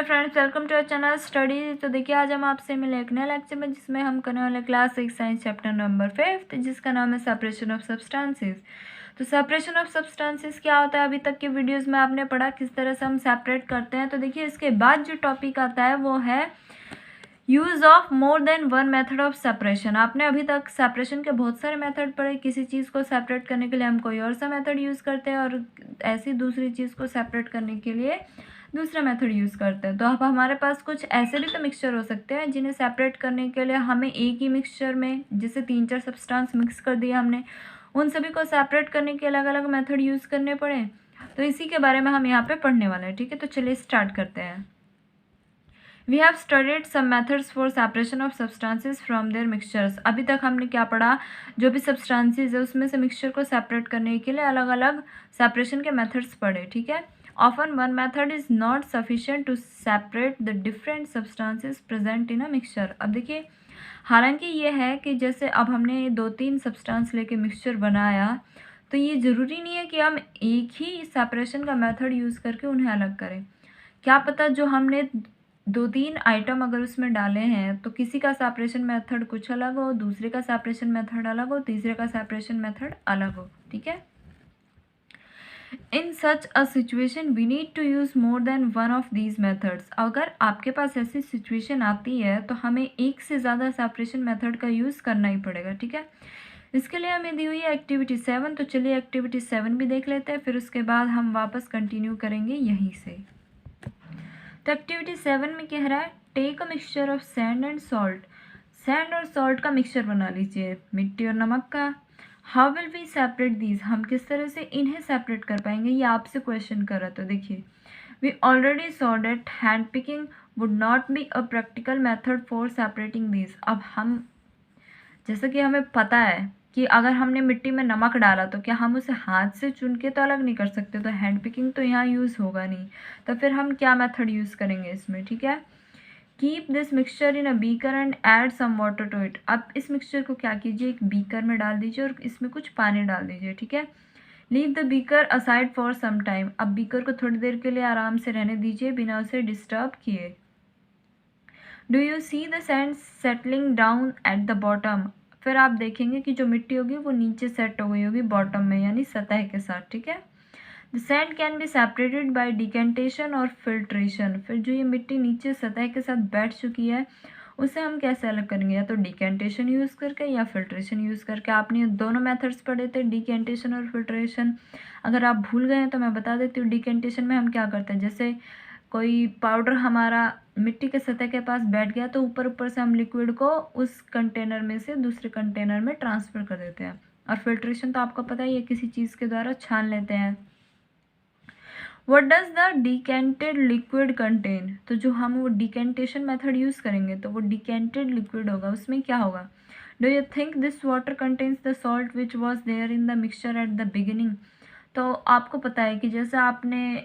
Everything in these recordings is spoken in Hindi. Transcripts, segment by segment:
Hello friends, welcome to our channel study. तो देखिए, आज हम आपसे मिले एक नए लेक्चर में जिसमें हम करने वाले क्लास 6 साइंस चैप्टर नंबर 5 जिसका नाम है सेपरेशन ऑफ सब्सटेंसेस। तो सेपरेशन ऑफ सब्सटेंसेस क्या होता है? अभी तक के वीडियोस में आपने पढ़ा किस तरह से हम सेपरेट करते हैं। तो देखिए, इसके बाद जो टॉपिक आता है वो है use of more than one method of separation. आपने अभी तक सेपरेशन के बहुत सारे मेथड पढ़े। किसी चीज़ को सेपरेट करने के लिए हम कोई और सा मेथड यूज़ करते हैं और ऐसी दूसरी चीज़ को सेपरेट करने के लिए दूसरा मेथड यूज़ करते हैं। तो अब हमारे पास कुछ ऐसे भी तो मिक्सचर हो सकते हैं जिन्हें सेपरेट करने के लिए हमें एक ही मिक्सचर में जैसे 3-4 सब्सटेंस मिक्स कर दिया हमने, उन सभी को सेपरेट करने के अलग अलग मेथड यूज़ करने पड़े। तो इसी के बारे में हम यहाँ पे पढ़ने वाले हैं। ठीक है, तो चलिए स्टार्ट करते हैं। We have studied some methods for separation of substances from their mixtures. अभी तक हमने क्या पढ़ा? जो भी सब्सटेंसेस है उसमें से मिक्सचर को सेपरेट करने के लिए अलग अलग सेपरेशन के मेथड्स पढ़े। ठीक है, often one method is not sufficient to separate the different substances present in a mixture. अब देखिए, हालांकि ये है कि जैसे अब हमने 2-3 सब्सटेंस लेके मिक्सचर बनाया, तो ये ज़रूरी नहीं है कि हम एक ही सेपरेशन का मेथड यूज़ करके उन्हें अलग करें। क्या पता जो हमने 2-3 आइटम अगर उसमें डाले हैं तो किसी का सेपरेशन मेथड कुछ अलग हो, दूसरे का सेपरेशन मेथड अलग हो, तीसरे का सेपरेशन मेथड अलग हो। ठीक है, in such a situation we need to use more than one of these methods. अगर आपके पास ऐसी सिचुएशन आती है तो हमें एक से ज़्यादा सेपरेशन मेथड का यूज़ करना ही पड़ेगा। ठीक है, इसके लिए हमें दी हुई है एक्टिविटी 7। तो चलिए एक्टिविटी 7 भी देख लेते हैं, फिर उसके बाद हम वापस कंटिन्यू करेंगे यहीं से। तो एक्टिविटी 7 में कह रहा है take a mixture of sand and salt. Sand और सॉल्ट का मिक्सचर बना लीजिए, मिट्टी और नमक का। How will we separate these? हम किस तरह से इन्हें सेपरेट कर पाएंगे, ये आपसे क्वेश्चन कर रहा था। देखिए, we already saw that hand picking would not be a practical method for separating these. अब हम, जैसा कि हमें पता है कि अगर हमने मिट्टी में नमक डाला तो क्या हम उसे हाथ से चुन के तो अलग नहीं कर सकते, तो हैंड पिकिंग तो यहाँ यूज़ होगा नहीं। तो फिर हम क्या मेथड यूज़ करेंगे इसमें? ठीक है, keep this mixture in a beaker and add some water to it. अब इस मिक्सचर को क्या कीजिए, एक बीकर में डाल दीजिए और इसमें कुछ पानी डाल दीजिए। ठीक है, leave the beaker aside for some time. अब बीकर को थोड़ी देर के लिए आराम से रहने दीजिए बिना उसे डिस्टर्ब किए। Do you see the sand settling down at the bottom? फिर आप देखेंगे कि जो मिट्टी होगी वो नीचे सेट हो गई होगी बॉटम में, यानी सतह के साथ। ठीक है, the sand can be separated by decantation और फिल्ट्रेशन। फिर जो ये मिट्टी नीचे सतह के साथ बैठ चुकी है उसे हम कैसे अलग करेंगे? या तो डिकेंटेशन यूज़ करके या फिल्ट्रेशन यूज़ करके। आपने दोनों मेथड्स पढ़े थे, डिकेंटेशन और फिल्ट्रेशन। अगर आप भूल गए हैं तो मैं बता देती हूँ। डिकेंटेशन में हम क्या करते हैं, जैसे कोई पाउडर हमारा मिट्टी के सतह के पास बैठ गया तो ऊपर ऊपर से हम लिक्विड को उस कंटेनर में से दूसरे कंटेनर में ट्रांसफ़र कर देते हैं। और फिल्ट्रेशन तो आपको पता ही है, किसी चीज़ के द्वारा छान लेते हैं। What does the decanted liquid contain? तो जो हम वो डिकेंटेशन मेथड यूज़ करेंगे तो वो डिकेंटेड लिक्विड होगा। उसमें क्या होगा? Do you think this water contains the salt which was there in the mixture at the beginning? तो आपको पता है कि जैसे आपने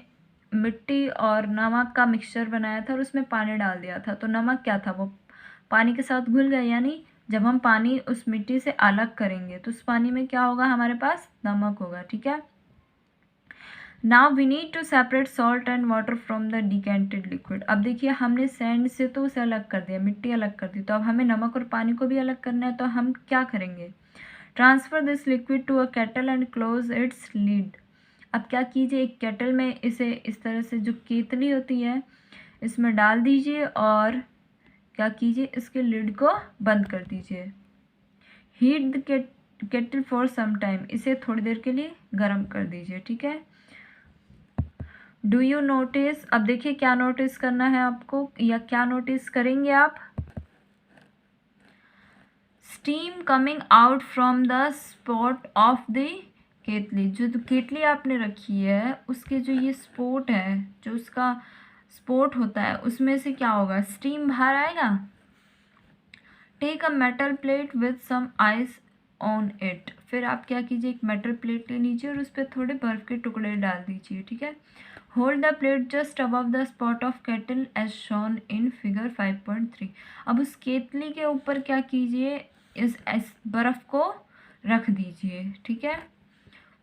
मिट्टी और नमक का मिक्सचर बनाया था और उसमें पानी डाल दिया था, तो नमक क्या था, वो पानी के साथ घुल गया। यानी जब हम पानी उस मिट्टी से अलग करेंगे तो उस पानी में क्या होगा, हमारे पास नमक होगा। ठीक है, now we need to separate salt and water from the decanted liquid. अब देखिए, हमने सैंड से तो उसे अलग कर दिया, मिट्टी अलग कर दी, तो अब हमें नमक और पानी को भी अलग करना है। तो हम क्या करेंगे? Transfer this liquid to a kettle and close its lid. अब क्या कीजिए, एक केटल में इसे इस तरह से, जो केतली होती है, इसमें डाल दीजिए और क्या कीजिए, इसके लिड को बंद कर दीजिए। Heat the kettle for some time. इसे थोड़ी देर के लिए गर्म कर दीजिए। ठीक है, डू यू नोटिस? अब देखिए क्या नोटिस करना है आपको, या क्या नोटिस करेंगे आप? Steam coming out from the spot of the केतली। जो केतली आपने रखी है उसके जो ये स्पोट है, जो उसका स्पोट होता है, उसमें से क्या होगा, स्टीम बाहर आएगा। Take a metal plate with some ice on it. फिर आप क्या कीजिए, एक मेटल प्लेट ले लीजिए और उस पर थोड़े बर्फ़ के टुकड़े डाल दीजिए। ठीक है, hold the plate just above the spot of kettle as shown in figure 5.3। अब उस केतली के ऊपर क्या कीजिए, इस बर्फ़ को रख दीजिए। ठीक है,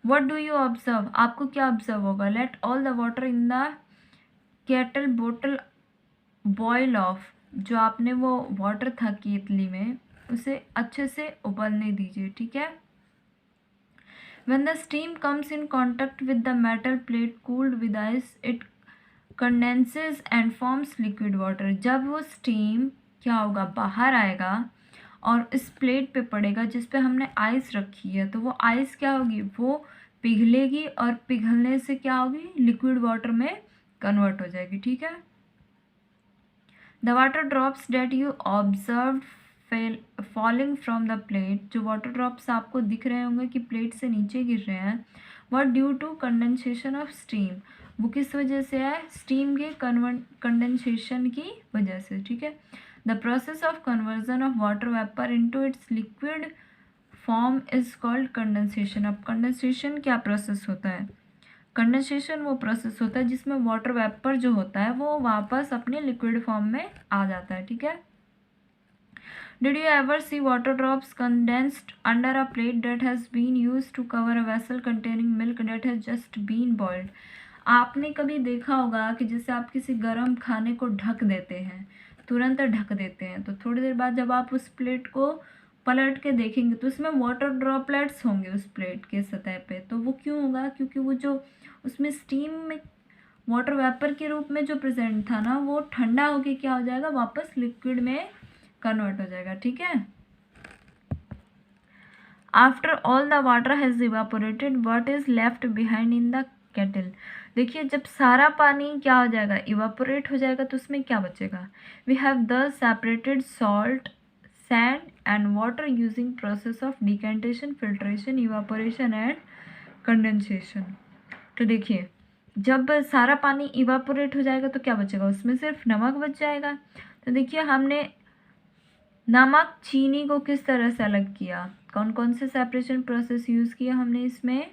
व्हाट डू यू ऑब्जर्व? आपको क्या ऑब्जर्व होगा? Let all the water in the kettle bottle boil off, जो आपने वो वाटर था केतली में, उसे अच्छे से उबलने दीजिए, ठीक है। When the steam comes in contact with the metal plate cooled with ice, it condenses and forms liquid water. जब वो स्टीम क्या होगा, बाहर आएगा और इस प्लेट पे पड़ेगा जिस पे हमने आइस रखी है, तो वो आइस क्या होगी, वो पिघलेगी और पिघलने से क्या होगी, लिक्विड वाटर में कन्वर्ट हो जाएगी, ठीक है। The water drops that you observe falling from the plate, जो वाटर ड्रॉप्स आपको दिख रहे होंगे कि प्लेट से नीचे गिर रहे हैं, वह due to condensation of steam, वो किस वजह से है, स्टीम के कंडेंसेशन की वजह से, ठीक है। The process of conversion of water vapour into its liquid form is called condensation. अब कंडेंसेशन क्या प्रोसेस होता है, कंडेंसेशन वो प्रोसेस होता है जिसमें वाटर वेपर जो होता है वो वापस अपने लिक्विड फॉर्म में आ जाता है, ठीक है। Did you ever see water drops condensed under a plate that has been used to cover a vessel containing milk that has just been boiled? आपने कभी देखा होगा कि जैसे आप किसी गर्म खाने को ढक देते हैं, तुरंत ढक देते हैं, तो थोड़ी देर बाद जब आप उस प्लेट को पलट के देखेंगे तो उसमें वाटर ड्रॉपलेट्स होंगे उस प्लेट के सतह पे। तो वो क्यों होगा, क्योंकि वो जो उसमें स्टीम में वाटर वेपर के रूप में जो प्रेजेंट था ना, वो ठंडा होके क्या हो जाएगा, वापस लिक्विड में कन्वर्ट हो जाएगा, ठीक है। After all the water has evaporated, what is left behind in the kettle. देखिए जब सारा पानी क्या हो जाएगा, इवापोरेट हो जाएगा, तो उसमें क्या बचेगा, we have the separated salt, sand and water using process of decantation, filtration, evaporation and condensation. तो देखिए जब सारा पानी इवापोरेट हो जाएगा तो क्या बचेगा, उसमें सिर्फ नमक बच जाएगा। तो देखिए हमने नमक चीनी को किस तरह से अलग किया, कौन कौन से सेपरेशन प्रोसेस यूज़ किया हमने, इसमें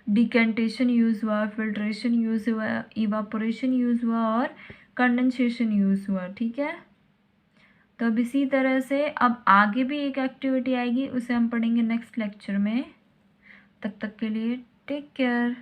डिकेंटेशन यूज़ हुआ, फिल्ट्रेशन यूज़ हुआ, इवापोरेशन यूज़ हुआ और कंडेंसेशन यूज़ हुआ, ठीक है। तो अब इसी तरह से अब आगे भी एक एक्टिविटी आएगी, उसे हम पढ़ेंगे नेक्स्ट लेक्चर में। तब तक के लिए टेक केयर।